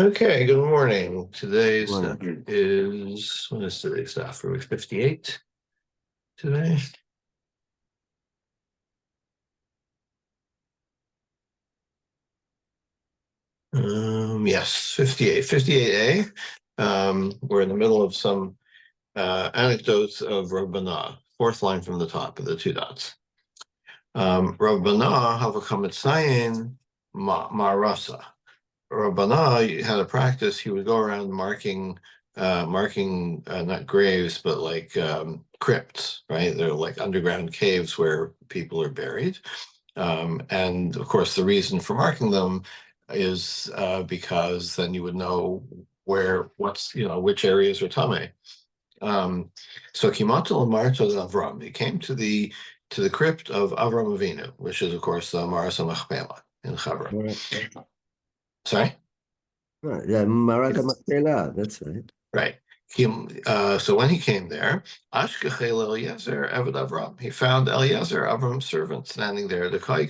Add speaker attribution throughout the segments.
Speaker 1: Okay, good morning. Today's
Speaker 2: Morning.
Speaker 1: is, what is today's stuff? Are we 58 today? Yes, 58, 58A. We're in the middle of some anecdotes of Rabbanah, fourth line from the top of the two dots. Rabbanah Havakam Etzayin Marasa. Rabbanah had a practice. He would go around marking not graves, but like crypts, right? They're like underground caves where people are buried. And of course, the reason for marking them is because then you would know which areas are Tame. Um, so Kimatul Marta Avram, he came to the crypt of Avram Avinu, which is of course the Maras Machpelah in Chavra. Sorry?
Speaker 2: Right, yeah, Maraka Makpela, that's right.
Speaker 1: Right. So when he came there, Ashkechel Eliezer Eved Avram, he found Eliezer, Avram's servant, standing there. The Kami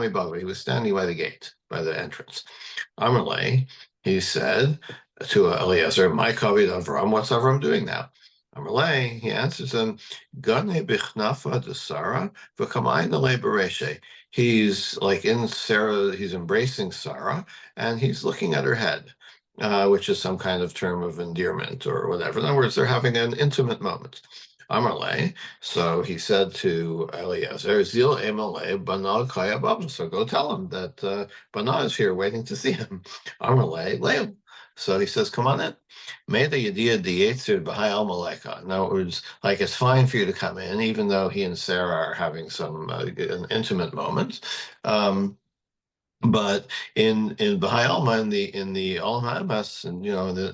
Speaker 1: Bava, he was standing by the gate, by the entrance. Amarle, he said to Eliezer, my Kavod Avram, what's Avram doing now? Amarle, he answers him, Gane Bichnafa de Sarah, V'kamayna le Bereshe. He's like in Sarah, he's embracing Sarah, and he's looking at her head. Which is some kind of term of endearment or whatever. In other words, they're having an intimate moment. Amarle, so he said to Eliezer, Zil Emale Bana Kaya Baba. So go tell him that Bana is here waiting to see him. Amarle, Leil. So he says, come on in. May the Yediyah Dietzer B'Hayal Maleka. In other words, like it's fine for you to come in, even though he and Sarah are having an intimate moment. But in Baha'i Alma, in the Olam Habas, and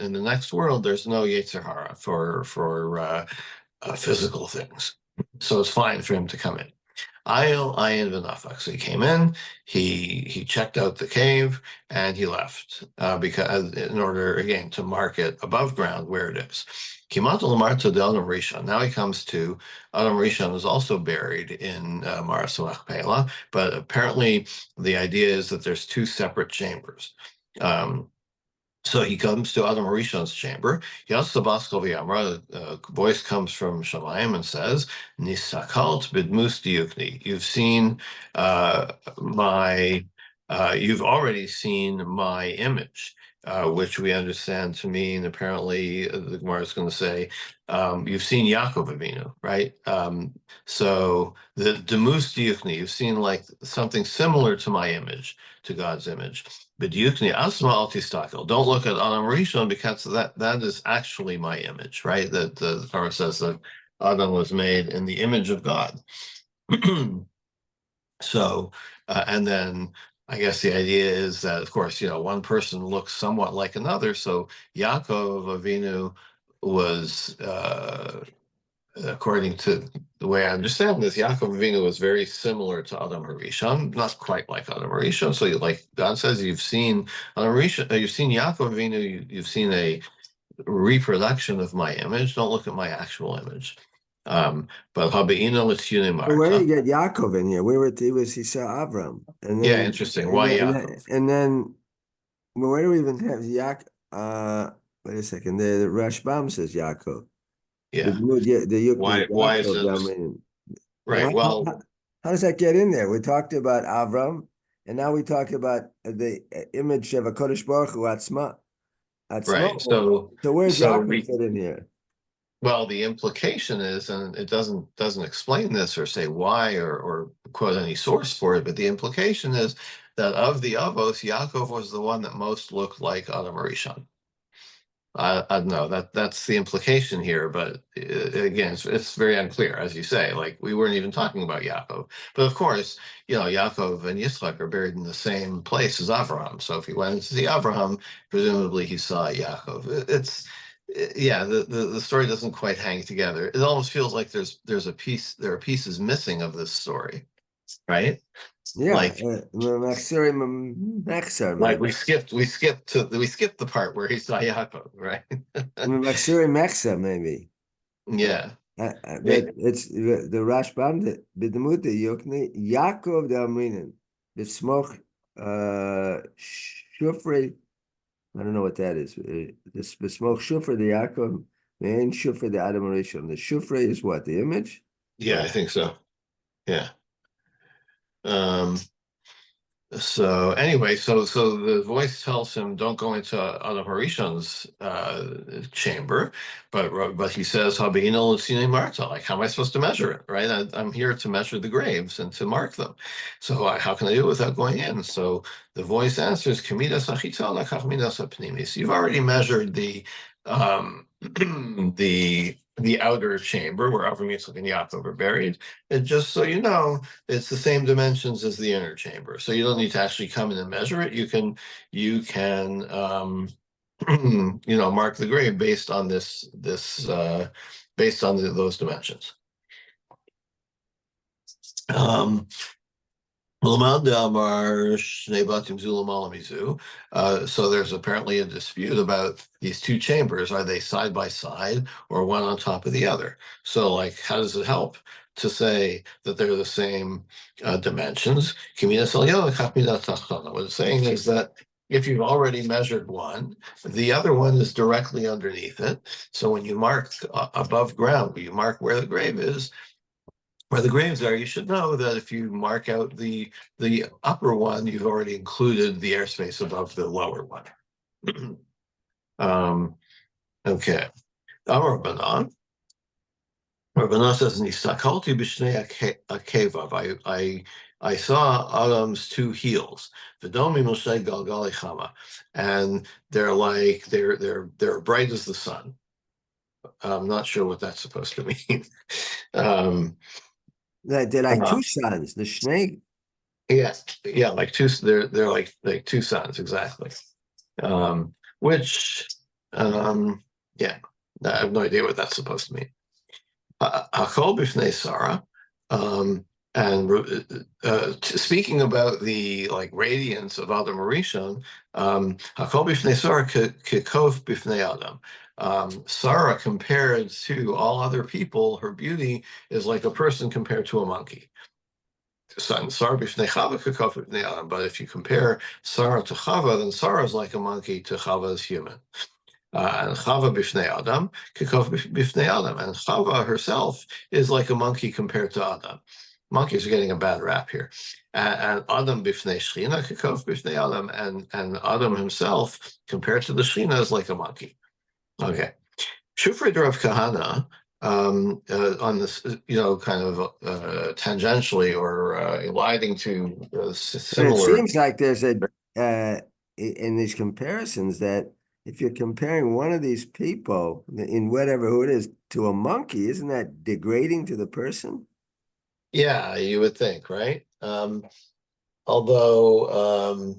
Speaker 1: in the next world, there's no Yetzer Hara for physical things, so it's fine for him to come in. Ayil Ayin V'Nafak. So he came in, he checked out the cave, and he left because in order again to mark it above ground where it is. Kimat Lamar Del Adam Rishon. Now he comes to Adam Rishon is also buried in Maras Machpelah, but apparently the idea is that there's two separate chambers. So he comes to Adam Rishon's chamber. A voice comes from Shamayim and says, Nisakalt bidmus diukni. You've already seen my image, which we understand to mean, apparently, the Gemara is going to say, you've seen Yaakov Avinu, right? So the Demus Diukni, you've seen like something similar to my image, to God's image. But Asma Altistakel. Don't look at Adam Rishon because that is actually my image, right? That the Torah says that Adam was made in the image of God. So, and then I guess the idea is that, of course, one person looks somewhat like another. So Yaakov Avinu was, according to the way I understand this, Yaakov Avinu was very similar to Adam Harishon, not quite like Adam Harishon. So, like God says, you've seen Adam Harishon, you've seen Yaakov Avinu, you've seen a reproduction of my image. Don't look at my actual image. But Habeinu L'Tune
Speaker 2: But where do you
Speaker 1: Marta.
Speaker 2: get Yaakov in here? He saw Avram, and
Speaker 1: Yeah,
Speaker 2: then
Speaker 1: interesting. Why Yaakov?
Speaker 2: well, where do we even have wait a second. The Rashbam says Yaakov. The
Speaker 1: Yeah.
Speaker 2: Yukni
Speaker 1: Why is
Speaker 2: Yaakov. I
Speaker 1: it
Speaker 2: mean,
Speaker 1: right? Well,
Speaker 2: how does that get in there? We talked about Avram, and now we talk about the image of a Kodesh Baruch Hu Atzma.
Speaker 1: right.
Speaker 2: So where's
Speaker 1: So
Speaker 2: Yaakov
Speaker 1: we
Speaker 2: fit in here?
Speaker 1: Well, the implication is, and it doesn't explain this or say why or quote any source for it, but the implication is that of the Avos, Yaakov was the one that most looked like Adam Rishon. I don't know, that's the implication here, but again, it's very unclear, as you say. Like we weren't even talking about Yaakov, but of course, Yaakov and Yitzchak are buried in the same place as Abraham. So if he went to see Abraham, presumably he saw Yaakov. Yeah, the story doesn't quite hang together. It almost feels like there are pieces missing of this story, right?
Speaker 2: Yeah,
Speaker 1: Like
Speaker 2: Maxar
Speaker 1: like
Speaker 2: maybe.
Speaker 1: we skipped the part where he saw Yaakov, right?
Speaker 2: Maxuri Maxa maybe.
Speaker 1: Yeah.
Speaker 2: But it's the Rashbam the Bidmut Yokni Yaakov the Amrinin the smoke Shufrei I don't know what that is. The smoke shufra, the Yaakov, man shufra, the Adam Rishon. The shufra is what? The image?
Speaker 1: Yeah, I
Speaker 2: Or
Speaker 1: think so. Yeah. Um, So anyway, so the voice tells him, "Don't go into Adam Harishon's chamber," but he says, "Habino Lucine Marta." Like, how am I supposed to measure it? Right? I'm here to measure the graves and to mark them. So how can I do it without going in? So the voice answers, "Kamidas achiton akachmidas apnimis." You've already measured the outer chamber where Avram Yitzchak and Yaakov are buried, and just so you know, it's the same dimensions as the inner chamber. So you don't need to actually come in and measure it. You can mark the grave based on based on those dimensions. Um, so there's apparently a dispute about these two chambers. Are they side by side or one on top of the other? So, like, how does it help to say that they're the same dimensions? What it's saying is that if you've already measured one, the other one is directly underneath it. So when you mark above ground, you mark where the grave is, where the graves are, you should know that if you mark out the upper one, you've already included the airspace above the lower one. um, okay. Amar Banan. Rabbanan says, "Nistakalti b'shnei akevav." I saw Adam's two heels, v'domi Moshe galgali chama, and they're bright as the sun. I'm not sure what that's supposed to mean. um,
Speaker 2: they're like
Speaker 1: uh,
Speaker 2: two sons. The snake.
Speaker 1: Yeah, yeah, like two. They're like two sons exactly. Which, yeah, I have no idea what that's supposed to mean. Hakol b'fnei Sarah, and speaking about the like radiance of Adam Rishon, Hakol b'fnei Sarah kikov b'fnei Adam. Sarah compared to all other people, her beauty is like a person compared to a monkey. Sarah b'fnei Chava kikov b'fnei Adam. But if you compare Sarah to Chava, then Sarah is like a monkey to Chava is human. And Chava b'fnei Adam, kikov b'fnei Adam. And Chava herself is like a monkey compared to Adam. Monkeys are getting a bad rap here. And Adam b'fnei Shechina, kikov b'fnei Adam. And Adam himself, compared to the Shechina, is like a monkey. Okay. Shufred Rav Kahana, on this, kind of tangentially or eliding to
Speaker 2: But it
Speaker 1: similar.
Speaker 2: seems like there's in these comparisons that if you're comparing one of these people in whatever who it is to a monkey, isn't that degrading to the person?
Speaker 1: Yeah, you would think, right? Although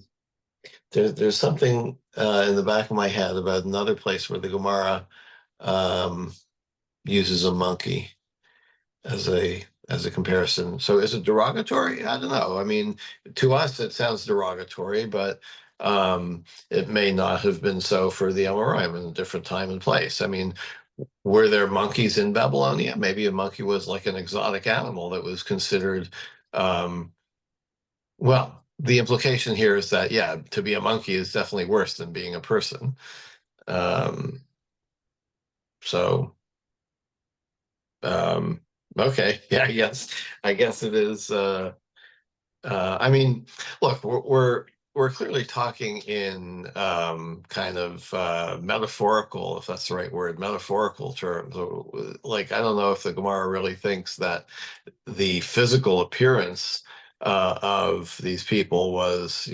Speaker 1: there's something in the back of my head about another place where the Gemara um, uses a monkey as a comparison. So is it derogatory? I don't know. I mean, to us it sounds derogatory, but it may not have been so for the Amoraim in a different time and place. I mean, were there monkeys in Babylonia? Maybe a monkey was like an exotic animal that was considered. Well, the implication here is that, yeah, to be a monkey is definitely worse than being a person. Um, so um, okay, yeah, I guess it is. I mean, look, we're clearly talking in kind of metaphorical, if that's the right word, metaphorical terms. Like, I don't know if the Gemara really thinks that the physical appearance of these people was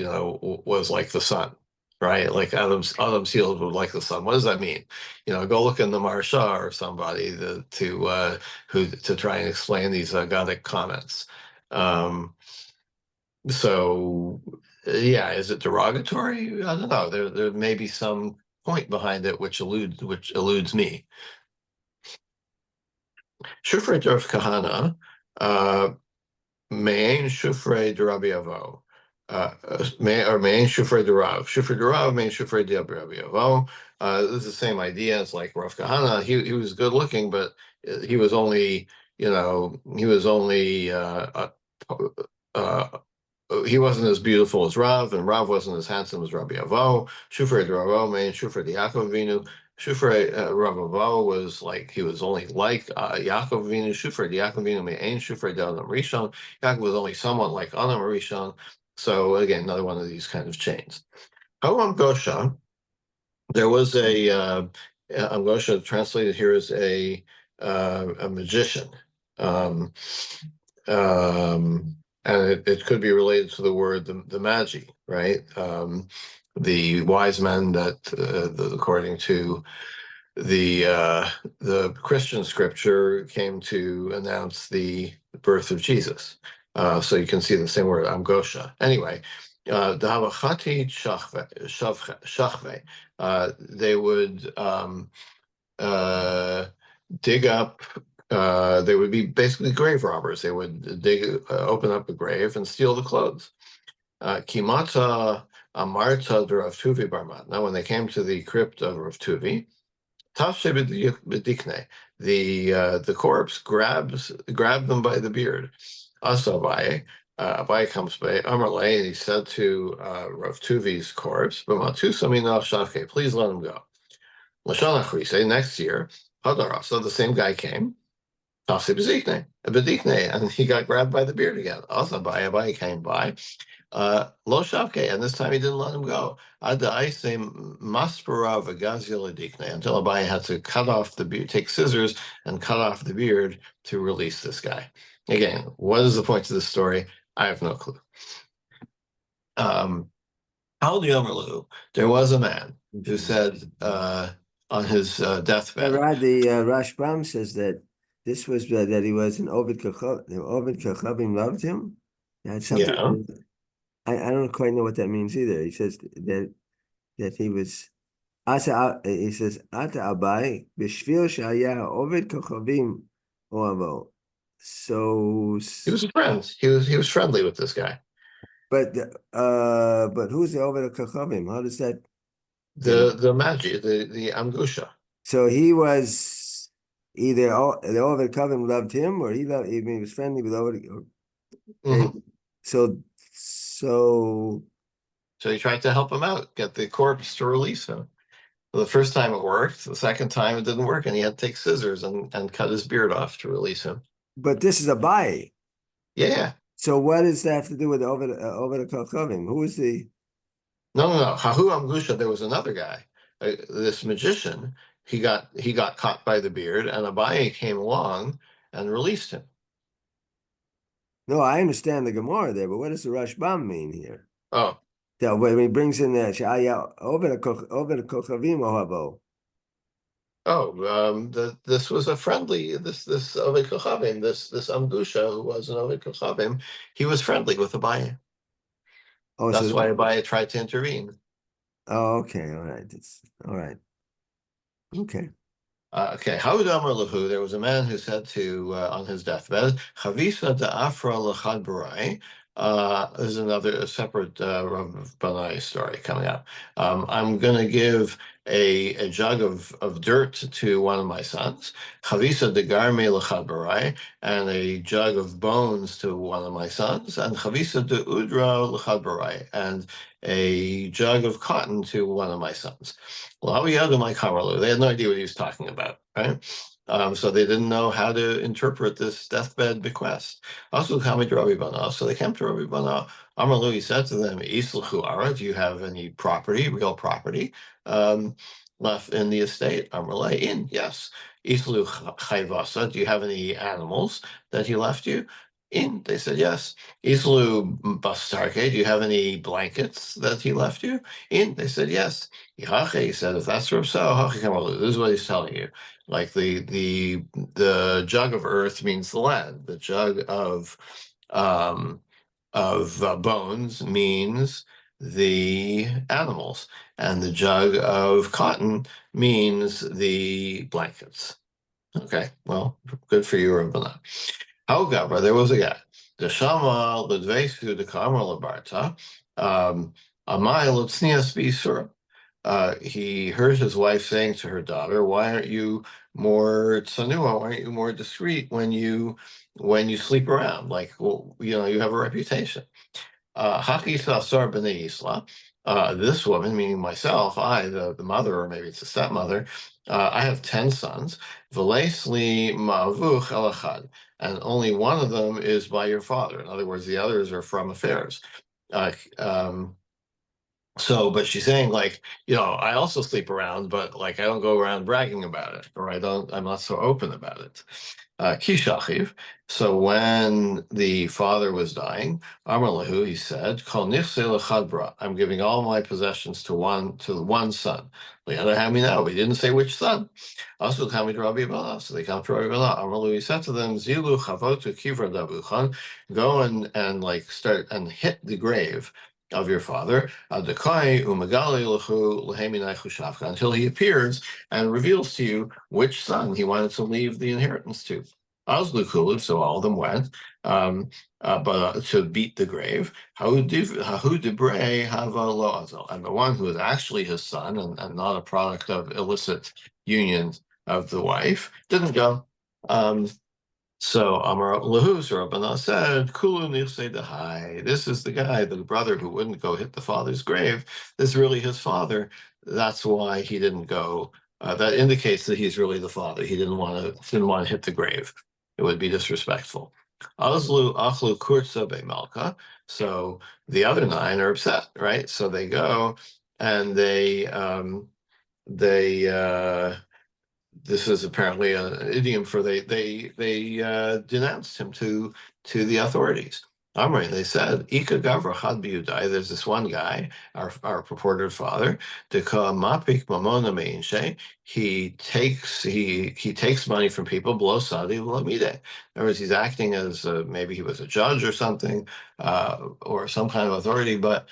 Speaker 1: like the sun, right? Like Adam's heels were like the sun. What does that mean? Go look in the Marsha or somebody to try and explain these Godic comments. Um, so, yeah, is it derogatory? I don't know. There may be some point behind it which eludes me. Shufrei Dov Kahana, uh, Mein Shufrei Derabi Avo. Mein Shufrei Derav. Shufrei Derav, Mein Shufrei Derabi Avo. This is the same idea. It's like Rav Kahana. He was good looking, but he was only, he was only uh, uh, he wasn't as beautiful as Rav, and Rav wasn't as handsome as Rabbi Avo. Shufrei de Ravo mean Shufrei de Yaakov Avinu. Shufrei Rav Avo was like he was only like Yaakov Avinu. Shufrei de Yaakov Avinu mean Shufrei de Adam Rishon. Yaakov was only somewhat like Adam Rishon. So again, another one of these kind of chains. Poem Gosha, there was Gosha translated here as a magician. Um, and it could be related to the word the magi, right? The wise men that, according to the Christian scripture, came to announce the birth of Jesus. So you can see the same word, Amgosha. Anyway, the Havachati Shachve, they would dig up. They would be basically grave robbers. They would open up a grave and steal the clothes. Kimata Amarta de Rav Tuvi Barmat. Now, when they came to the crypt of Rav Tuvi, Tafshe B'dikne, the corpse grabbed them by the beard. Also, Abaye comes by Amarle, and he said to Rav Tuvi's corpse, "B'matu samina shavke, please let him go." Lashon Achrise, next year, Hadar, so the same guy came. Tafsi B'dikne, and he got grabbed by the beard again. Also, Abaye came by. Lo Shavke, and this time he didn't let him go. Ada Aise Maspara Vagazil Adikne, until Abaye had to cut off the beard, take scissors and cut off the beard to release this guy. Again, what is the point of this story? I have no clue. Al Yomerlu, there was a man who said on his deathbed.
Speaker 2: Right, the Rashbam says that this was that he was an Ovid Kachavim. The Ovid Kachavim loved him. That's something.
Speaker 1: Yeah.
Speaker 2: I don't quite know what that means either. He says that he was. Asa, he says Ata Abai b'shvil shaya Ovid Kachavim oavo. So
Speaker 1: He was a friend. He was friendly with this guy.
Speaker 2: but who's the Ovid Kachavim? How does that get it?
Speaker 1: The Magi, the Amgusha.
Speaker 2: So he was either the Ovid Kachavim loved him, or he was friendly with Ovid. Okay.
Speaker 1: Mhm.
Speaker 2: So
Speaker 1: So he tried to help him out, get the corpse to release him. The first time it worked, the second time it didn't work, and he had to take scissors and cut his beard off to release him.
Speaker 2: but this is a buy.
Speaker 1: Yeah.
Speaker 2: So what does that have to do with Ovid Kachavim? Who is the?
Speaker 1: No. Hahu Amgusha, there was another guy, this magician. He got caught by the beard, and Abaye came along and released him.
Speaker 2: No, I understand the Gemara there, but what does the Rashbam mean here?
Speaker 1: Oh,
Speaker 2: That when he brings in the Shaya Ovid Kachavim Ohavo.
Speaker 1: this was a friendly this Ovid Kochavim, this Amgusha who was an Ovid Kochavim, he was friendly with Abaye.
Speaker 2: Oh,
Speaker 1: That's
Speaker 2: so
Speaker 1: why Abaye tried to intervene.
Speaker 2: oh, okay, all right, it's all right, okay.
Speaker 1: Okay, Hawdamar Lahu, there was a man who said to on his deathbed, Chavisa de Afra Lachad Barai. There's a separate Rav Banai story coming up. I'm going to give a jug of dirt to one of my sons, Chavisa de Garme Lachad Barai, and a jug of bones to one of my sons, and Chavisa de Udra Lachad Barai, and a jug of cotton to one of my sons. Well, they had no idea what he was talking about, right? So they didn't know how to interpret this deathbed bequest. Also, Kami to Rabbi Bana. So they came to Rabbi Bana. Amar he said to them, Isluchu Ara, do you have any property, real property, left in the estate? Amar in, yes. Islu Chayvasa, do you have any animals that he left you? In, they said yes. Islu Bastarke, do you have any blankets that he left you? In, they said yes. He said, if that's Rav So, this is what he's telling you. Like the jug of earth means the land. The jug of bones means the animals, and the jug of cotton means the blankets. Okay, well, good for you, Rabbanah. However, there was a guy, the Shama Ludvesu de Karma Labarta, Amai Lutznias Bisura. He heard his wife saying to her daughter, "Why aren't you more tsanua? Why aren't you more discreet when you sleep around? Like, well, you have a reputation." Hakisa Sar B'nai Yisla. This woman, meaning myself, I, the mother, or maybe it's the stepmother, I have 10 sons. V'leisli ma'avuch elachad, and only one of them is by your father. In other words, the others are from affairs. Uh, um, so, but she's saying like, I also sleep around, but like I don't go around bragging about it, or I'm not so open about it. Kishachiv. So when the father was dying, Amar Lahu, he said, Kol nichse lechadbra. I'm giving all my possessions to the one son. The other hand, we know we didn't say which son. Also coming to Rabbi Bala. So they come to Rabbi Bala. Amar Lahu, he said to them, Zilu chavotu kivra dabuchan. Go and like start and hit the grave of your father, until he appears and reveals to you which son he wanted to leave the inheritance to. So all of them went, but to beat the grave. And the one who is actually his son and not a product of illicit union of the wife didn't go. So Amar Lahus Rabbana said, Kulu Nirse This is the guy, the brother who wouldn't go hit the father's grave. This is really his father. That's why he didn't go. That indicates that he's really the father. He didn't want to hit the grave. It would be disrespectful. Azlu Achlu Kurza Malka. So the other 9 are upset, right? So they go and they this is apparently an idiom for they denounced him to the authorities. Amri, they said, Ika Gavra Had Biudai, there's this one guy, our purported father, Deka Mapik Mamona Meinshe, he takes money from people below Sadi Lamide. In other words, he's acting as maybe he was a judge or something, or some kind of authority, but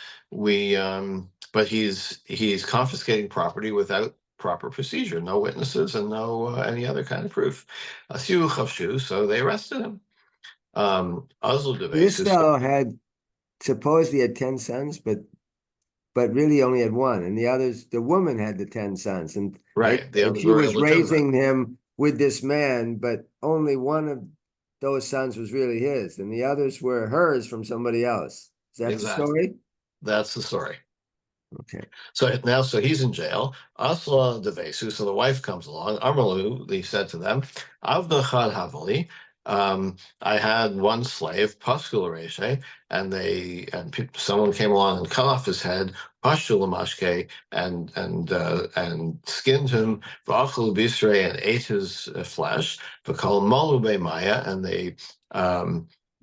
Speaker 1: he's confiscating property without proper procedure, no witnesses and no any other kind of proof. So they arrested him. Azul
Speaker 2: This
Speaker 1: Devesus,
Speaker 2: fellow had supposedly had 10 sons, but really only had one, and the woman had the 10 sons, and
Speaker 1: right? The
Speaker 2: and
Speaker 1: others
Speaker 2: she
Speaker 1: were
Speaker 2: was
Speaker 1: illegitimate.
Speaker 2: raising him with this man, but only one of those sons was really his, and the others were hers from somebody else. Is that the
Speaker 1: Exactly.
Speaker 2: story?
Speaker 1: That's the story.
Speaker 2: Okay.
Speaker 1: So he's in jail. Asla Devesu, so the wife comes along. Amalu, he said to them, Avda Chad Havali. I had one slave, Pascal Reshe, and someone came along and cut off his head, Pashtul Mashke, and skinned him, V'achlu Bisre, and ate his flesh, V'kal Malu Maya, and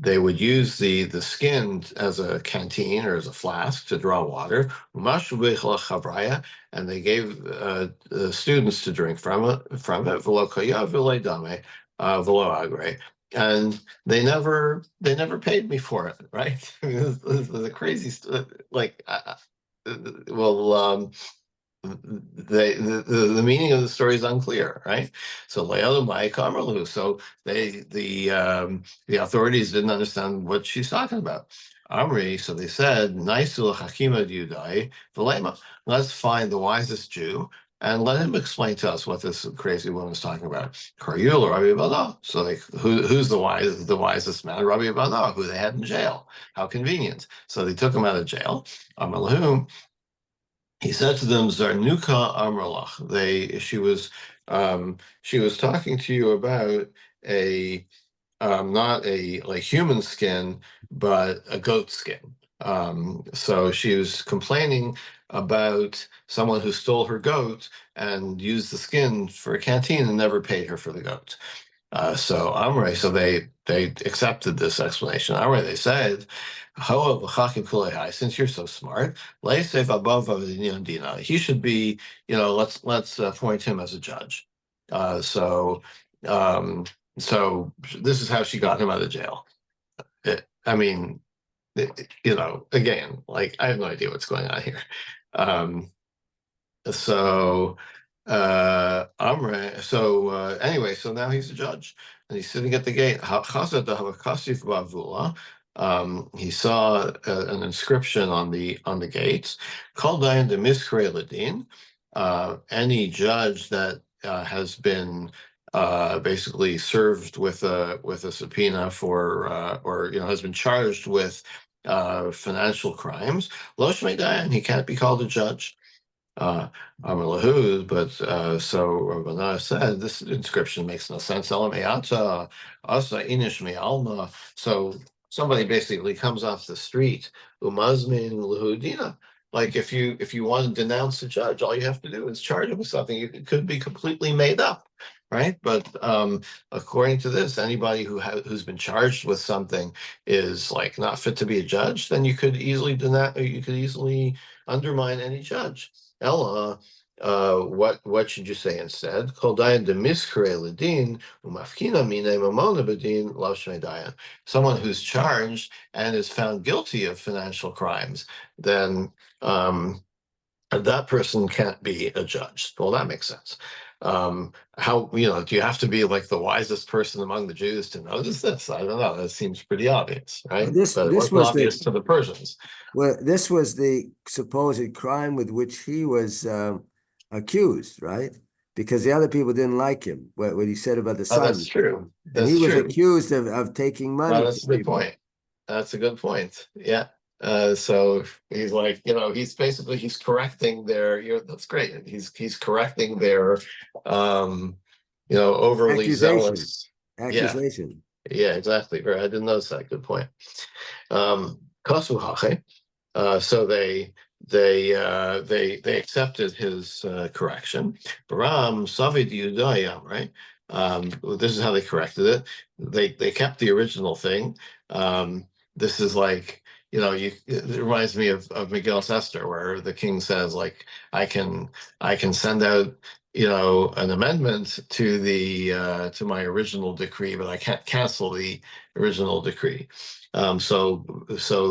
Speaker 1: they would use the skin as a canteen or as a flask to draw water, and they gave the students to drink from it, and they never paid me for it, right? This is a crazy, like, well, the meaning of the story is unclear, right? So Leila Mai Kamerlu. So the authorities didn't understand what she's talking about. Amri, so they said, Naisul Hakima Yudai Velema. Let's find the wisest Jew and let him explain to us what this crazy woman is talking about. Karyul or Rabbi Bada. So who's the wisest man? Rabbi Bada, who they had in jail. How convenient. So they took him out of jail. Amalahum, he said to them, Zarnuka Amralach. She was talking to you about a not a like human skin, but a goat skin. So she was complaining about someone who stole her goat and used the skin for a canteen and never paid her for the goat. So Amre, so they accepted this explanation. Amre, they said, "Ho v'chakim kulei, since you're so smart, leisef above of the dina. He should be, let's appoint him as a judge." Uh, so, um, so this is how she got him out of jail. I mean, again, like I have no idea what's going on here. Um, so Amre, anyway, so now he's a judge and he's sitting at the gate. He saw an inscription on the gates. Called down the Miskre Ladin. Any judge that has been basically served with a subpoena for or has been charged with financial crimes, lo shmei dayan, he can't be called a judge. Amar lahu, but so Rabbanah said this inscription makes no sense. Elam eata asa inish me'alma. So somebody basically comes off the street, umazmin lahudina. Like if you want to denounce a judge, all you have to do is charge him with something. It could be completely made up, right? But according to this, anybody who's been charged with something is like not fit to be a judge. Then you could easily undermine any judge. Ella, what should you say instead? Kol dayan demiskre ledin umafkina mine mamona bedin lav shmei dayan. Someone who's charged and is found guilty of financial crimes, then that person can't be a judge. Well, that makes sense. How, do you have to be like the wisest person among the Jews to notice this? I don't know. That seems pretty obvious,
Speaker 2: Well,
Speaker 1: right?
Speaker 2: this
Speaker 1: But it
Speaker 2: this
Speaker 1: wasn't
Speaker 2: was
Speaker 1: obvious to the Persians.
Speaker 2: this was the supposed crime with which he was accused, right? Because the other people didn't like him, what he said about the
Speaker 1: Oh, that's
Speaker 2: sun,
Speaker 1: true.
Speaker 2: and he
Speaker 1: That's
Speaker 2: was
Speaker 1: true.
Speaker 2: accused of taking
Speaker 1: No,
Speaker 2: money
Speaker 1: that's
Speaker 2: from
Speaker 1: a good
Speaker 2: people.
Speaker 1: point. That's a good point. Yeah. So he's like, he's correcting that's great. He's correcting their, um, overly
Speaker 2: Accusation,
Speaker 1: zealous. Yeah.
Speaker 2: accusation.
Speaker 1: Yeah, exactly. Right. I didn't notice that. Good point. Kosuhache. So they accepted his correction. Baram Savid Yudayam, right? This is how they corrected it. They kept the original thing. This is like, it reminds me of Miguel's Esther, where the king says, like, I can send out, an amendment to the to my original decree, but I can't cancel the original decree. So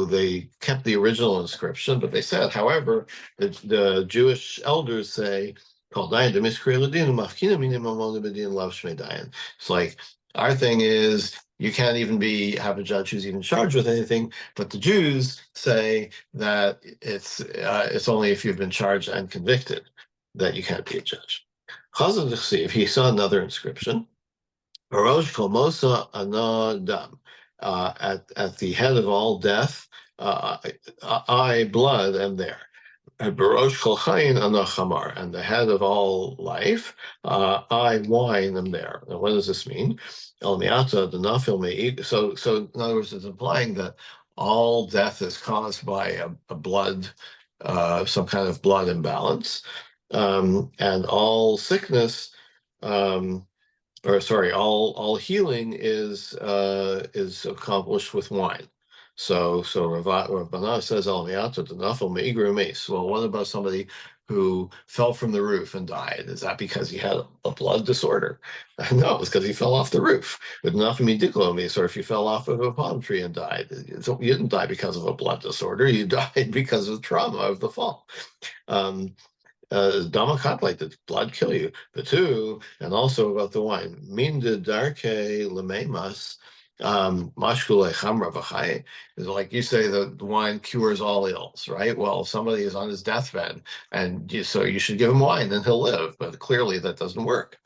Speaker 1: they kept the original inscription, but they said, however, the Jewish elders say, it's like our thing is you can't even have a judge who's even charged with anything, but the Jews say that it's only if you've been charged and convicted that you can't be a judge. If he saw another inscription, Barosh Komosa Anadam, at the head of all death, I, blood, am there. At Barosh Kolchain Anachamar, and the head of all life, I, wine, am there. Now, what does this mean? El Miata, the Nafil Me'id. So in other words, it's implying that all death is caused by a blood, some kind of blood imbalance, and all sickness. Um, or sorry, all healing is accomplished with wine. So Ravana says al me'igru. Well, what about somebody who fell from the roof and died? Is that because he had a blood disorder? No, it's because he fell off the roof. With nafimidiklomis, or if you fell off of a palm tree and died, you didn't die because of a blood disorder. You died because of trauma of the fall. Um, Dama like the blood kill you. The two, and also about the wine. Min de darke lememas, mashkule chamra v'chai, is like you say the wine cures all ills, right? Well, if somebody is on his deathbed, and so you should give him wine and he'll live, but clearly that doesn't work.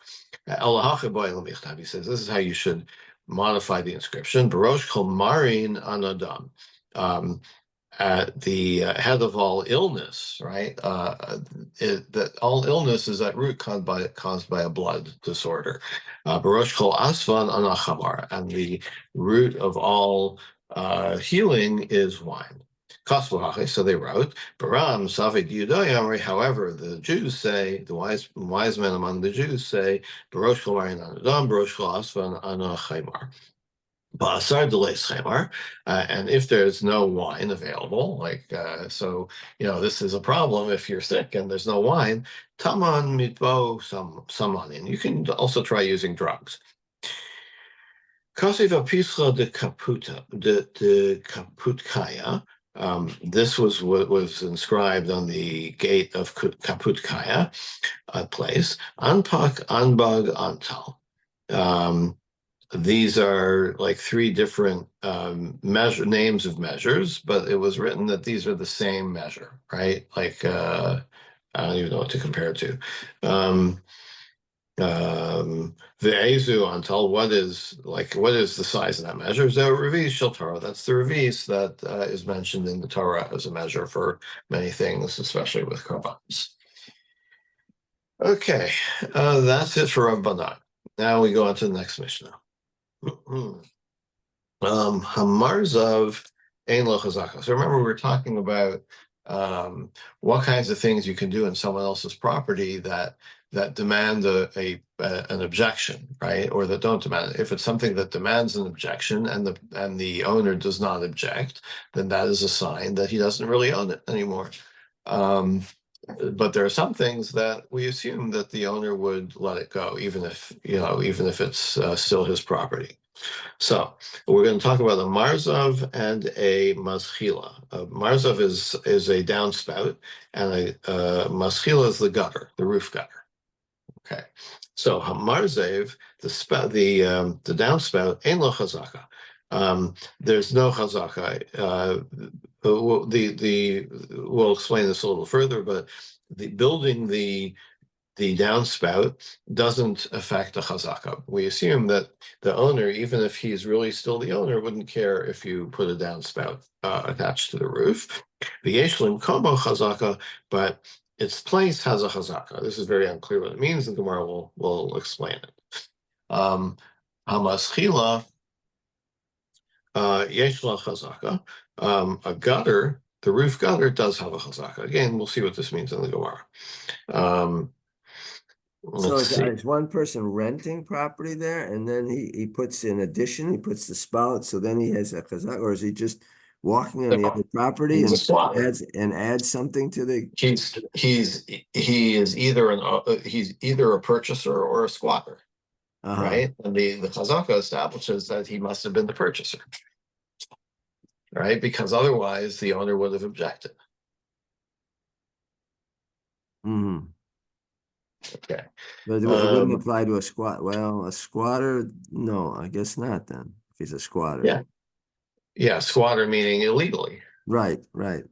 Speaker 1: He says this is how you should modify the inscription. Barosh kol marin anadam. At the head of all illness, right? That all illness is at root caused by a blood disorder. Barosh kol asvan anachamar, and the root of all healing is wine. Kosvahache, so they wrote, Baram Safik Yudayamri. However, the Jews say, the wise men among the Jews say, Barosh kol marin anadam, Barosh kol asvan anachimar. Basar delay schemar, and if there's no wine available, this is a problem if you're sick and there's no wine. Taman mitbo samanin. You can also try using drugs. Kasiva pischa de kaputa de kaputkaya. This was what was inscribed on the gate of Kaputkaya, a place. Anpak anbag antal. These are like three different names of measures, but it was written that these are the same measure, right? Like I don't even know what to compare it to. The Azu until what is the size of that measure? So revis shel Torah. That's the revis that is mentioned in the Torah as a measure for many things, especially with korbanos. Okay, that's it for Rabbanan. Now we go on to the next Mishnah. Hamarzav ein lo chazaka. So remember, we were talking about what kinds of things you can do in someone else's property that demand an objection, right? Or that don't demand it. If it's something that demands an objection and the owner does not object, then that is a sign that he doesn't really own it anymore. But there are some things that we assume that the owner would let it go, even if it's still his property. So we're going to talk about a marzav and a maschila. A marzav is a downspout, and a maschila is the gutter, the roof gutter. Okay, so hamarzev, the downspout, ein lo chazaka. There's no chazaka. We'll explain this a little further, but building the downspout doesn't affect the chazaka. We assume that the owner, even if he's really still the owner, wouldn't care if you put a downspout attached to the roof. The yeshlim komo chazaka, but its place has a chazaka. This is very unclear what it means, and Gemara will explain it. Hamaschila yeshla chazaka. A gutter, the roof gutter, does have a chazaka. Again, we'll see what this means in the Gemara.
Speaker 2: So
Speaker 1: Let's see.
Speaker 2: is one person renting property there, and then he puts in addition, he puts the spout, so then he has a chazak, or is he just walking on the other property
Speaker 1: He's a
Speaker 2: and
Speaker 1: squatter.
Speaker 2: adds something to the?
Speaker 1: He's either a purchaser or a squatter,
Speaker 2: Uh-huh.
Speaker 1: right? And the chazaka establishes that he must have been the purchaser, right? Because otherwise the owner would have objected.
Speaker 2: Mm-hmm.
Speaker 1: Okay.
Speaker 2: But it wouldn't apply to a squat. Well, a squatter, no, I guess not then, if he's a squatter.
Speaker 1: Yeah, squatter meaning illegally.
Speaker 2: Right, right.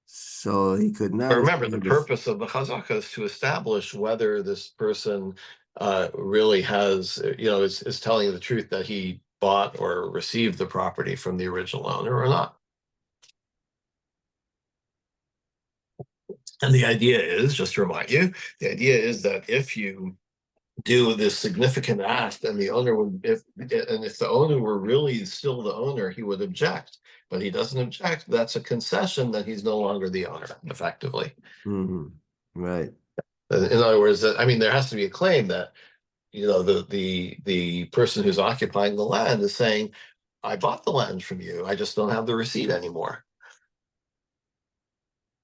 Speaker 2: So he could
Speaker 1: But
Speaker 2: not
Speaker 1: remember, the
Speaker 2: establish.
Speaker 1: purpose of the chazaka is to establish whether this person really has, is telling the truth that he bought or received the property from the original owner or not. And the idea is, just to remind you, the idea is that if you do this significant act and the owner would, if the owner were really still the owner, he would object. But he doesn't object. That's a concession that he's no longer the owner, effectively.
Speaker 2: Mm-hmm. Right.
Speaker 1: In other words, there has to be a claim that the person who's occupying the land is saying, I bought the land from you. I just don't have the receipt anymore.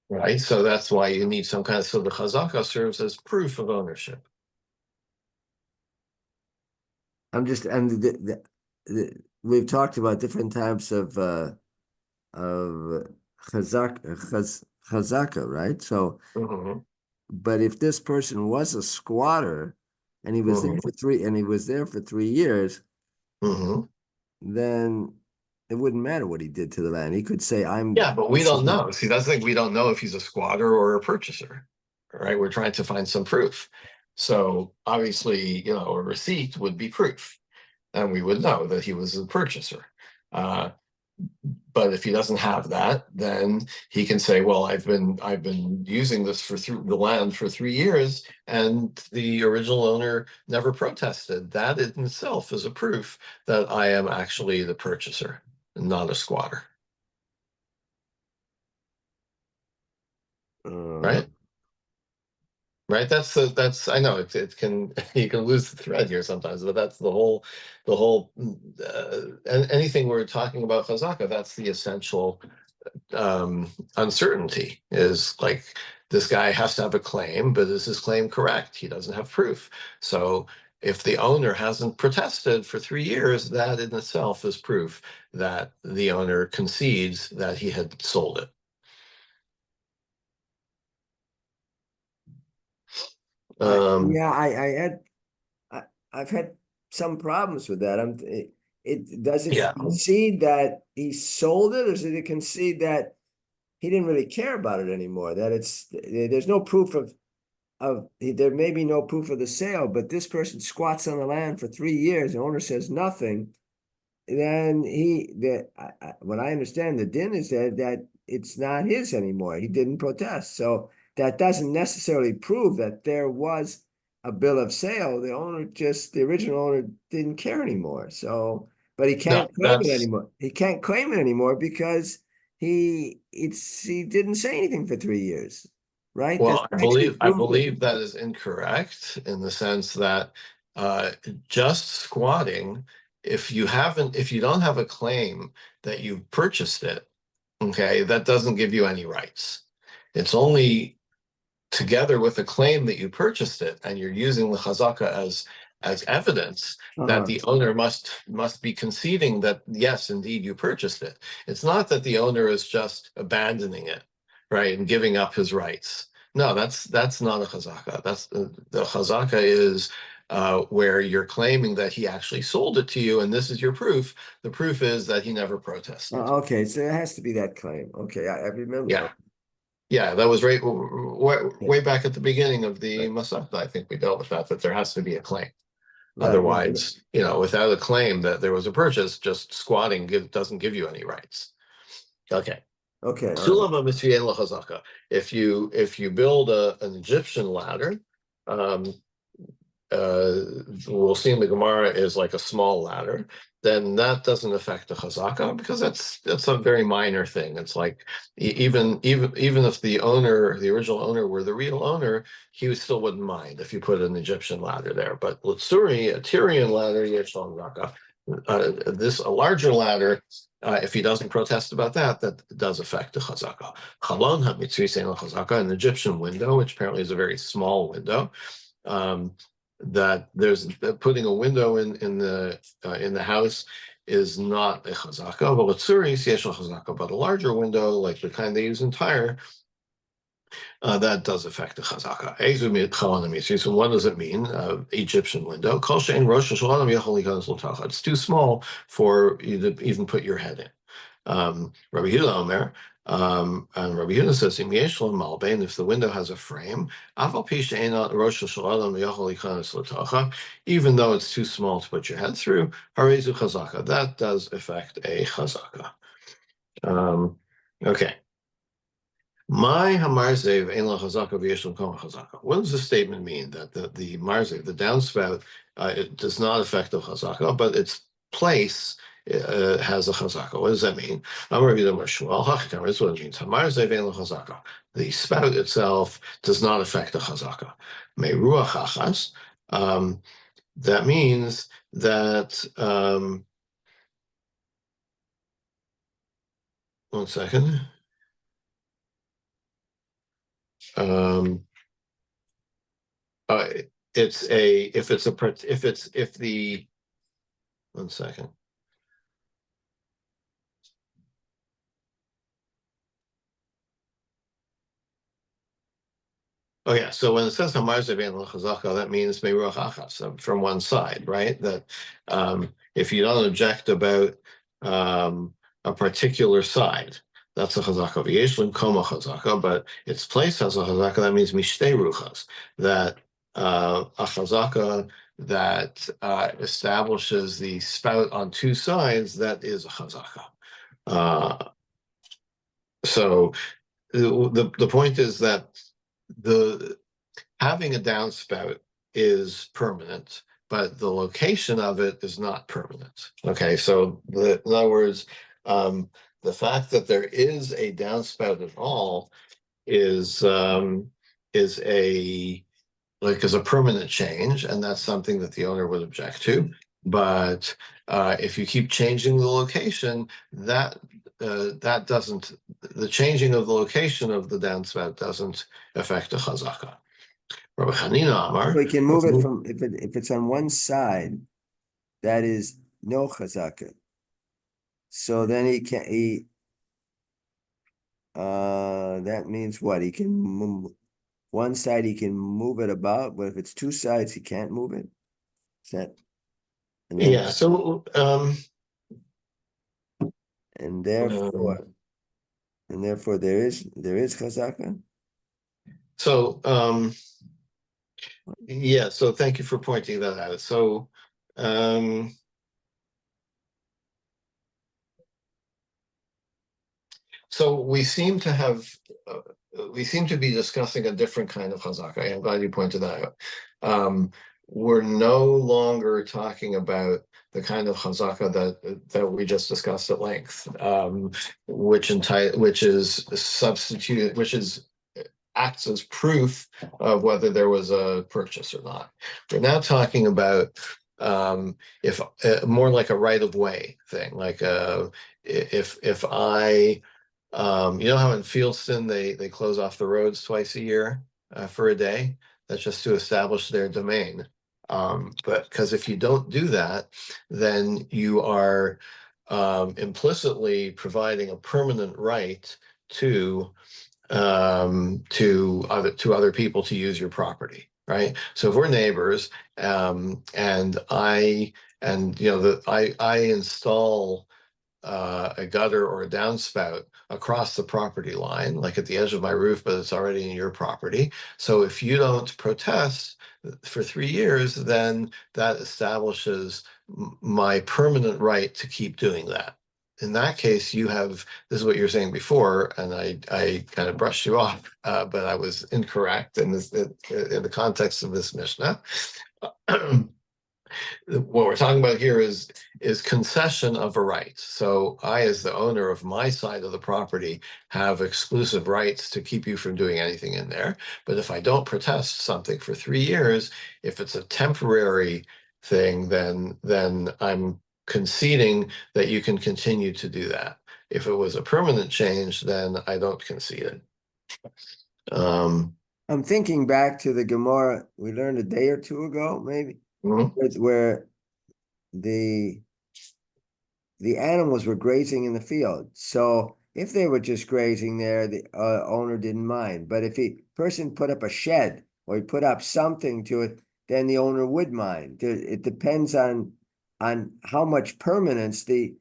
Speaker 1: Right. So that's why you need some kind of, so the chazaka serves as proof of ownership.
Speaker 2: I'm just, and we've talked about different types of chazaka, right? So, but if this person was a squatter and he was there for 3 years, then it wouldn't matter what he did to the land. He could say,
Speaker 1: Yeah, but we don't know. See, that's the thing. We don't know if he's a squatter or a purchaser, right? We're trying to find some proof. So obviously, a receipt would be proof, and we would know that he was a purchaser. But if he doesn't have that, then he can say, well, I've been using this the land for 3 years, and the original owner never protested. That in itself is a proof that I am actually the purchaser, not a squatter. Right? Right. That's I know it can you can lose the thread here sometimes, but that's the whole anything we're talking about chazaka, that's the essential uncertainty, is like this guy has to have a claim, but is his claim correct? He doesn't have proof. So if the owner hasn't protested for 3 years, that in itself is proof that the owner concedes that he had sold it.
Speaker 2: Yeah, I've had some problems with that. Does it concede that he sold it, or does it concede that he didn't really care about it anymore? That there's no proof there may be no proof of the sale, but this person squats on the land for 3 years, the owner says nothing, then what I understand, the din is that it's not his anymore. He didn't protest. So that doesn't necessarily prove that there was a bill of sale. The original owner didn't care anymore. So, but he
Speaker 1: No,
Speaker 2: can't claim it
Speaker 1: that's
Speaker 2: anymore. He can't claim it anymore because he didn't say anything for 3 years, right? That's
Speaker 1: well,
Speaker 2: actually
Speaker 1: I
Speaker 2: proof that.
Speaker 1: believe that is incorrect in the sense that uh, just squatting, if you don't have a claim that you purchased it, okay, that doesn't give you any rights. It's only together with the claim that you purchased it and you're using the chazaka as evidence that
Speaker 2: Uh-huh.
Speaker 1: the owner must be conceding that yes, indeed you purchased it. It's not that the owner is just abandoning it, right, and giving up his rights. No, that's not a chazaka. That's the chazaka is where you're claiming that he actually sold it to you, and this is your proof. The proof is that he never protested.
Speaker 2: Okay, so it has to be that claim. Okay, I remember.
Speaker 1: Yeah. Yeah, that was right
Speaker 2: Okay,
Speaker 1: way back at the beginning of the
Speaker 2: right,
Speaker 1: Masechta. I think we dealt with that there has to be a claim.
Speaker 2: right, right.
Speaker 1: Otherwise, without a claim that there was a purchase, just squatting doesn't give you any rights. Okay.
Speaker 2: Okay, all right.
Speaker 1: Sulam ha-mitzvah l'chazaka. If you build an Egyptian ladder, um, we'll see in the Gemara is like a small ladder, then that doesn't affect the chazaka because that's a very minor thing. It's like even if the original owner were the real owner, he still wouldn't mind if you put an Egyptian ladder there. But Lutsuri, a Tyrian ladder, yeshon raka, a larger ladder. If he doesn't protest about that, that does affect the chazaka. Chalon ha-mitzvah chazaka, an Egyptian window, which apparently is a very small window. Um, that there's putting a window in the house is not a chazaka, but tzuris yesh chazaka, but a larger window like the kind they use in Tyre, that does affect the chazaka. So what does it mean? Egyptian window. It's too small for you to even put your head in. Rabbi Yehuda Omer, and Rabbi Yehuda says, if the window has a frame, even though it's too small to put your head through, that does affect a chazaka. Okay. My hamarzev ein la chazaka v'yesh l'kom chazaka. What does this statement mean? That the marzev, the downspout, it does not affect the chazaka, but its place has a chazaka. What does that mean? This is what it means. Hamarzev ein la chazaka. The spout itself does not affect the chazaka. Meruach achas. That means that. One second. Um, uh, it's a if it's a if the one second. Oh yeah, so when it says Hamarzev ein l'chazaka, that means Meiruach achas from one side, right? That if you don't object about a particular side, that's a chazaka. V'yesh l'kom chazaka, but its place has a chazaka. That means mishtei ruchas. That a chazaka that establishes the spout on two sides, that is a chazaka. So the point is that the having a downspout is permanent, but the location of it is not permanent. Okay, so in other words, the fact that there is a downspout at all is is a is a permanent change, and that's something that the owner would object to. But if you keep changing the location, that doesn't the changing of the location of the downspout doesn't affect the chazaka. Rabbi Hanina
Speaker 2: So
Speaker 1: Amar.
Speaker 2: he can move it from if it's on one side, that is no chazaka. So then he can that means what? He can move one side, he can move it about, but if it's two sides, he can't move it. Is that and then
Speaker 1: Yeah. So
Speaker 2: and
Speaker 1: um,
Speaker 2: therefore there is chazaka.
Speaker 1: so Yeah, so thank you for pointing that out. Um, so uh, we seem to be discussing a different kind of chazaka. I'm glad you pointed that out. We're no longer talking about the kind of chazaka that we just discussed at length, which is substitute, which is acts as proof of whether there was a purchase or not. We're now talking about if more like a right of way thing, like if I you know how in Fieldston they close off the roads twice a year for a day? That's just to establish their domain. But because if you don't do that, then you are implicitly providing a permanent right to to other people to use your property, right? So if we're neighbors, and you know I install a gutter or a downspout across the property line, like at the edge of my roof, but it's already in your property. So if you don't protest for 3 years, then that establishes my permanent right to keep doing that. In that case, you have, this is what you're saying before, and I kind of brushed you off, but I was incorrect in the context of this Mishnah. What we're talking about here is concession of a right. So I, as the owner of my side of the property, have exclusive rights to keep you from doing anything in there. But if I don't protest something for 3 years, if it's a temporary thing, then I'm conceding that you can continue to do that. If it was a permanent change, then I don't concede it.
Speaker 2: I'm thinking back to the Gemara we learned a day or two ago, maybe,
Speaker 1: Mhm.
Speaker 2: where the the animals were grazing in the field. So if they were just grazing there, the owner didn't mind. But if a person put up a shed or he put up something to it, then the owner would mind. It depends on how much permanence the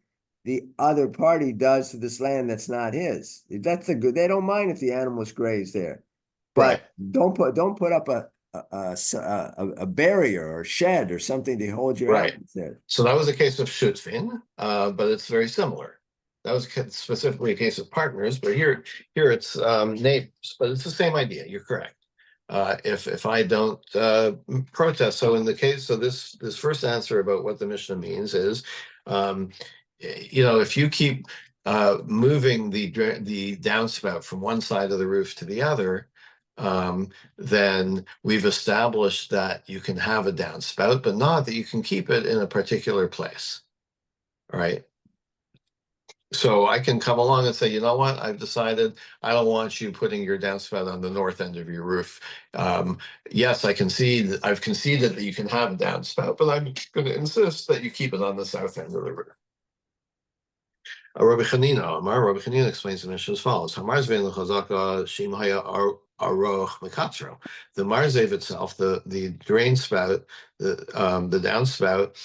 Speaker 2: other party does to this land that's not his. That's the good. They don't mind if the animals graze there,
Speaker 1: Right.
Speaker 2: but don't put up a barrier or shed or something to hold your
Speaker 1: Right.
Speaker 2: animals there.
Speaker 1: So that was a case of Schutzfin, but it's very similar. That was specifically a case of partners, but here it's neighbors, but it's the same idea. You're correct. If I don't protest, so in the case, so this first answer about what the Mishnah means is, um, if you keep moving the downspout from one side of the roof to the other, then we've established that you can have a downspout, but not that you can keep it in a particular place. All right. So I can come along and say, you know what? I've decided I don't want you putting your downspout on the north end of your roof. Yes, I've conceded that you can have a downspout, but I'm going to insist that you keep it on the south end of the roof. Rabbi Chanina explains the Mishnah as follows: Hamarz vein lechazaka shim haya aroch mekatzro. The marzev itself, the drain spout, the downspout,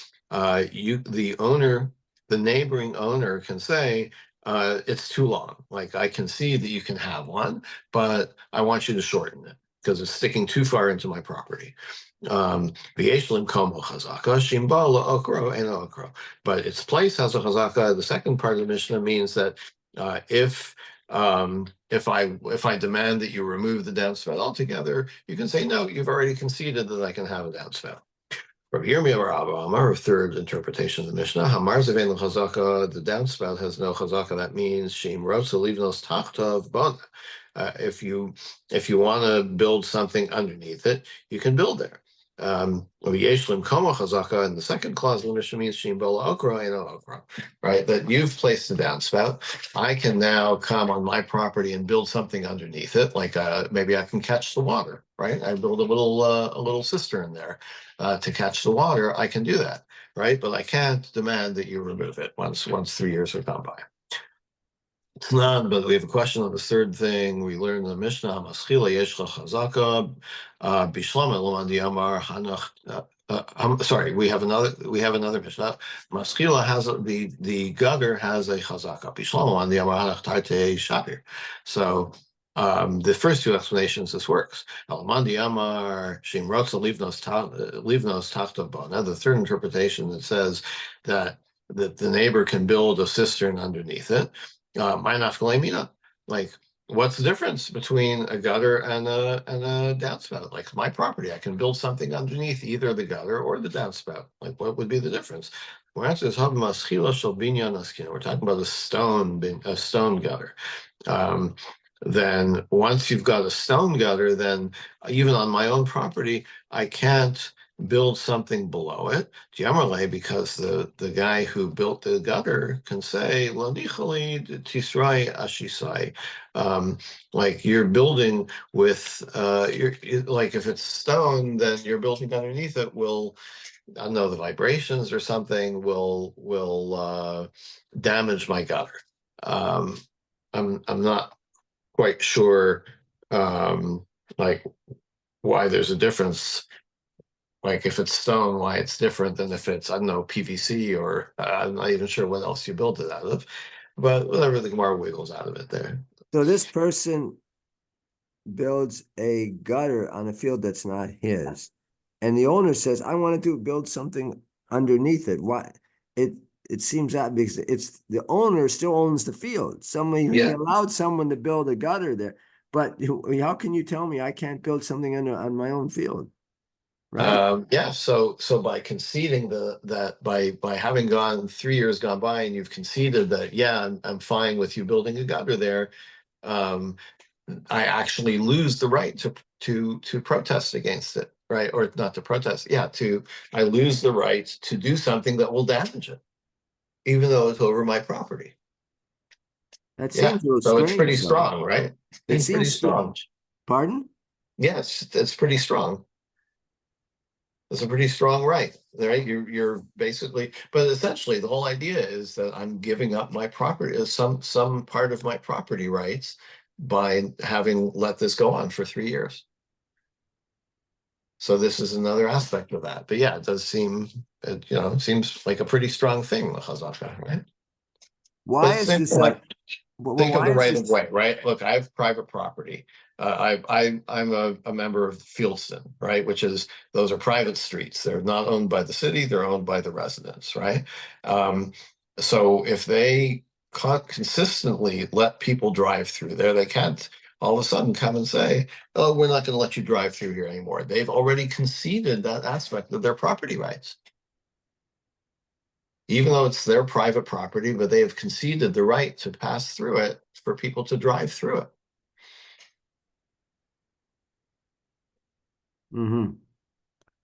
Speaker 1: the neighboring owner can say, it's too long. Like I can see that you can have one, but I want you to shorten it because it's sticking too far into my property. V'yesh komo chazaka shimba okro and okro. But its place has a chazaka. The second part of the Mishnah means that if I demand that you remove the downspout altogether, you can say no. You've already conceded that I can have a downspout. Rabbi Yirmiyah Rabba Amar, third interpretation of the Mishnah, Hamar Zevein Chazaka, the downspout has no chazaka. That means Shim Rotza Livnos Tachtav Bon. If you want to build something underneath it, you can build there. Yeshlim Koma Chazaka, and the second clause of the Mishnah means Shim Bola Okra and Okra, right? That you've placed the downspout. I can now come on my property and build something underneath it, like maybe I can catch the water, right? I build a little cistern there to catch the water. I can do that, right? But I can't demand that you remove it once 3 years have gone by. It's not, but we have a question on the third thing. We learned in the Mishnah, Maschila Yeshcha Chazaka, Bishlama Lamandi Amar Hanach. Sorry, we have another Mishnah. Maschila has the gutter has a Chazaka. Bishlama Lamandi Amar Hanach Tarte Shapir. So The first two explanations, this works. Alamandi Amar Shimrotza Livnos Tachtaba. Now, the third interpretation that says that the neighbor can build a cistern underneath it. Minafkalemina, like what's the difference between a gutter and a downspout? Like my property, I can build something underneath either the gutter or the downspout. Like what would be the difference? We're actually talking about We're talking about a stone gutter. Um, then once you've got a stone gutter, then even on my own property, I can't build something below it. Generally, because the guy who built the gutter can say, "Lanichali tisrai ashisai," like you're building with like if it's stone, then you're building underneath it will, I don't know, the vibrations or something will damage my gutter. Um, I'm not quite sure um like why there's a difference, like if it's stone, why it's different than if it's, I don't know, PVC, or I'm not even sure what else you build it out of, but whatever, the Gemara wiggles out of it there.
Speaker 2: So this person builds a gutter on a field that's not his, and the owner says, "I want to build something underneath it." Why? It it seems that because it's the owner still owns the field. He
Speaker 1: Yeah.
Speaker 2: allowed someone to build a gutter there, but how can you tell me I can't build something on my own field, right?
Speaker 1: Yeah, so by conceding that by having gone 3 years gone by and you've conceded that, yeah, I'm fine with you building a gutter there, um, I actually lose the right to protest against it, right? Or not to protest, yeah, to I lose the right to do something that will damage it, even though it's over my property.
Speaker 2: That
Speaker 1: Yeah,
Speaker 2: seems a little
Speaker 1: so it's pretty
Speaker 2: strange, though.
Speaker 1: strong, right?
Speaker 2: It
Speaker 1: It's pretty
Speaker 2: seems
Speaker 1: strong.
Speaker 2: Pardon?
Speaker 1: Yes, it's pretty strong. It's a pretty strong right, right? You're basically, but essentially the whole idea is that I'm giving up my property, some part of my property rights by having let this go on for 3 years. So this is another aspect of that. But yeah, it does seem, it seems like a pretty strong thing, the chazaka, right? But
Speaker 2: Why
Speaker 1: it's the
Speaker 2: is
Speaker 1: same
Speaker 2: this
Speaker 1: thing, like
Speaker 2: well,
Speaker 1: think of
Speaker 2: why
Speaker 1: the
Speaker 2: is
Speaker 1: right of
Speaker 2: this?
Speaker 1: way, right? Look, I have private property. I'm a member of Fieldston, right? Which is, those are private streets. They're not owned by the city. They're owned by the residents, right? Um, so if they consistently let people drive through there, they can't all of a sudden come and say, "Oh, we're not going to let you drive through here anymore." They've already conceded that aspect of their property rights, even though it's their private property, but they have conceded the right to pass through it for people to drive through it.
Speaker 2: Hmm.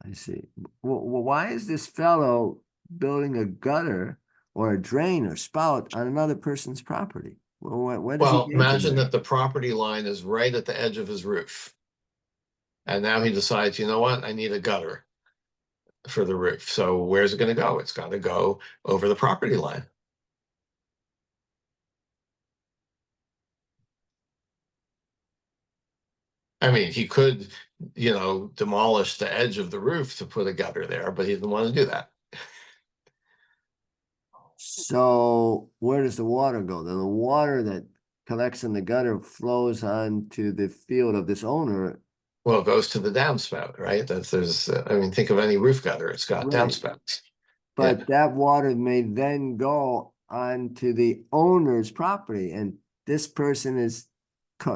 Speaker 2: I see. Why is this fellow building a gutter or a drain or spout on another person's property? Well, what does he
Speaker 1: Well,
Speaker 2: gain from
Speaker 1: imagine
Speaker 2: that?
Speaker 1: that the property line is right at the edge of his roof. And now he decides, you know what? I need a gutter for the roof. So where's it going to go? It's got to go over the property line. I mean, he could, demolish the edge of the roof to put a gutter there, but he didn't want to do that.
Speaker 2: So where does the water go? Then the water that collects in the gutter flows onto the field of this owner.
Speaker 1: Well, it goes to the downspout, right? I mean, think of any roof gutter, it's got
Speaker 2: Right.
Speaker 1: downspouts. Yeah.
Speaker 2: But that water may then go onto the owner's property, and this person is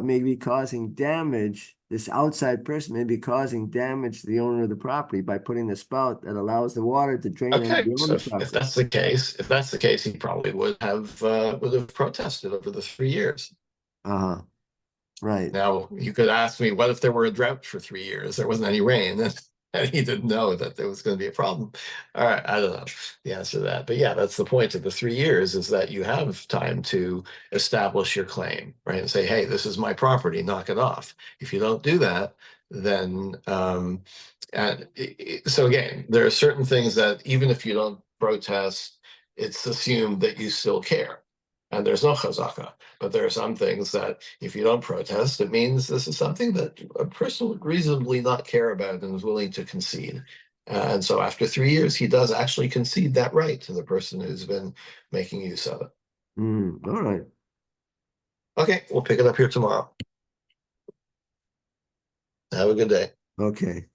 Speaker 2: maybe causing damage. This outside person may be causing damage to the owner of the property by putting the spout that allows the water to drain into
Speaker 1: Okay.
Speaker 2: the
Speaker 1: So
Speaker 2: owner's
Speaker 1: if
Speaker 2: property.
Speaker 1: that's the case, he probably would have protested over the 3 years.
Speaker 2: Uh-huh. Right.
Speaker 1: Now, you could ask me, what if there were a drought for 3 years? There wasn't any rain, and he didn't know that there was going to be a problem. All right, I don't know the answer to that. But yeah, that's the point of the 3 years, is that you have time to establish your claim, right? And say, hey, this is my property, knock it off. If you don't do that, then, so again, there are certain things that even if you don't protest, it's assumed that you still care. And there's no chazaka. But there are some things that if you don't protest, it means this is something that a person would reasonably not care about and is willing to concede. And so after 3 years, he does actually concede that right to the person who's been making use of it.
Speaker 2: All right.
Speaker 1: Okay, we'll pick it up here tomorrow. Have a good day.
Speaker 2: Okay.